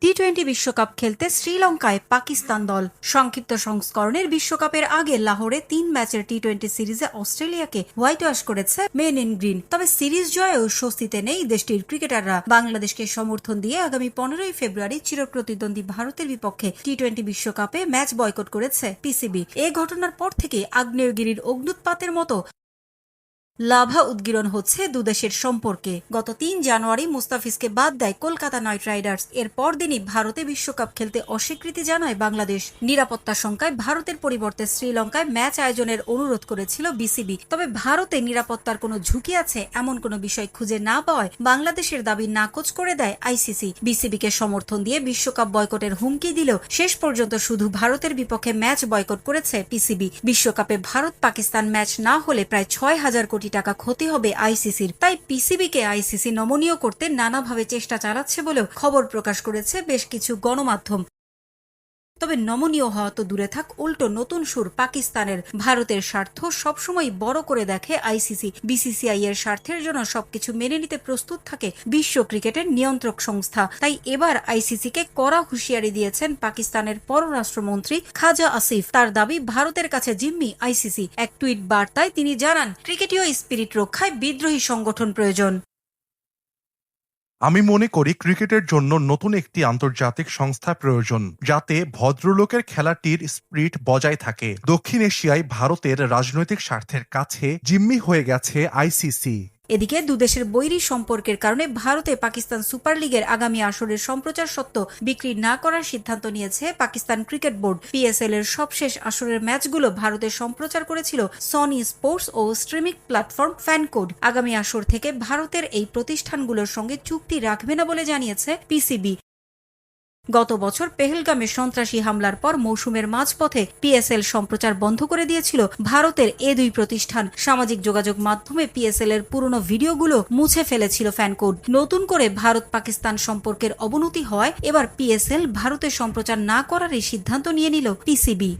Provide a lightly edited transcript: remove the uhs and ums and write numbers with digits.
টি-20 বিশ্বকাপ খেলতে শ্রীলঙ্কায় পাকিস্তান দল। সংক্ষিপ্ত সংস্করণের বিশ্বকাপের আগে লাহোরে 3 ম্যাচের টি-20 সিরিজে অস্ট্রেলিয়াকে হোয়াইট ওয়াশ করেছে মেন ইন গ্রিন। তবে সিরিজ জয়েও স্বস্তিতে নেই দেশটির ক্রিকেটাররা। বাংলাদেশকে সমর্থন দিয়ে আগামী 15ই ফেব্রুয়ারি চিরপ্রতিদ্বন্দ্বী ভারতের বিপক্ষে টি-20 বিশ্বকাপে ম্যাচ বয়কট করেছে পিসিবি। এ ঘটনার পর থেকে আগ্নেয়গিরির অগ্ন্যুৎপাতের মতো লাভা উদ্গীরণ হচ্ছে দুদেশের সম্পর্কে। গত 3 জানুয়ারি মুস্তাফিজকে বাদ দেয় কলকাতা নাইট রাইডার্স। এর পরদিনই ভারতে বিশ্বকাপ খেলতে অস্বীকৃতি জানায় বাংলাদেশ। নিরাপত্তা শঙ্কায় ভারতের পরিবর্তে শ্রীলঙ্কায় ম্যাচ আয়োজনের অনুরোধ করেছিল বিসিবি। তবে ভারতে নিরাপত্তার কোনো ঝুঁকি আছে এমন কোনো বিষয় খুঁজে না পাওয়ায় বাংলাদেশের দাবি নাকচ করে দেয় আইসিসি। বিসিবিকে সমর্থন দিয়ে বিশ্বকাপ বয়কটের হুমকি দিলেও শেষ পর্যন্ত শুধু ভারতের বিপক্ষে ম্যাচ বয়কট করেছে পিসিবি। বিশ্বকাপে ভারত পাকিস্তান ম্যাচ না হলে প্রায় 6,000 কোটি টাকা ক্ষতি হবে আইসিসির। তাই পিসিবিকে আইসিসি নমনীয় করতে নানাভাবে চেষ্টা চালাচ্ছে বলেও খবর প্রকাশ করেছে বেশ কিছু গণমাধ্যম। তবে নমনীয় হওয়া তো দূরে থাক, উল্টো নতুন সুর পাকিস্তানের। ভারতের স্বার্থ সবসময় বড় করে দেখে আইসিসি। বিসিসিআই এর স্বার্থের জন্য সবকিছু মেনে নিতে প্রস্তুত থাকে বিশ্ব ক্রিকেটের নিয়ন্ত্রক সংস্থা। তাই এবার আইসিসিকে কড়া হুঁশিয়ারি দিয়েছেন পাকিস্তানের পররাষ্ট্রমন্ত্রী খাজা আসিফ। তার দাবি ভারতের কাছে জিম্মি আইসিসি। এক টুইট বার্তায় তিনি জানান, ক্রিকেটীয় স্পিরিট রক্ষায় বিদ্রোহী সংগঠন প্রয়োজন। আমি মনে করি ক্রিকেটের জন্য নতুন একটি আন্তর্জাতিক সংস্থা প্রয়োজন, যাতে ভদ্রলোকের খেলাটির স্পিরিট বজায় থাকে। দক্ষিণ এশিয়ায় ভারতের রাজনৈতিক স্বার্থের কাছে জিম্মি হয়ে গেছে আইসিসি। এদিকে দুদেশের বৈরী সম্পর্কের কারণে ভারতে পাকিস্তান সুপার লিগের আগামী আসরের সম্প্রচার সত্ত্ব বিক্রি না করার সিদ্ধান্ত নিয়েছে পাকিস্তান ক্রিকেট বোর্ড। পিএসএল এর সবশেষ আসরের ম্যাচগুলো ভারতে সম্প্রচার করেছিল সনি স্পোর্টস ও স্ট্রিমিং প্ল্যাটফর্ম ফ্যানকোড। আগামী আসর থেকে ভারতের এই প্রতিষ্ঠানগুলোর সঙ্গে চুক্তি রাখবে না বলে জানিয়েছে পিসিবি। গত বছর পেহেলগামে সন্ত্রাসী হামলার পর মৌসুমের মাঝপথে পিএসএল সম্প্রচার বন্ধ করে দিয়েছিল ভারতের এ দুই প্রতিষ্ঠান। সামাজিক যোগাযোগ মাধ্যমে পিএসএল এর পুরনো ভিডিওগুলো মুছে ফেলেছিল ফ্যানকোড। নতুন করে ভারত পাকিস্তান সম্পর্কের অবনতি হওয়ায় এবার পিএসএল ভারতে সম্প্রচার না করারই সিদ্ধান্ত নিয়ে নিল পিসিবি।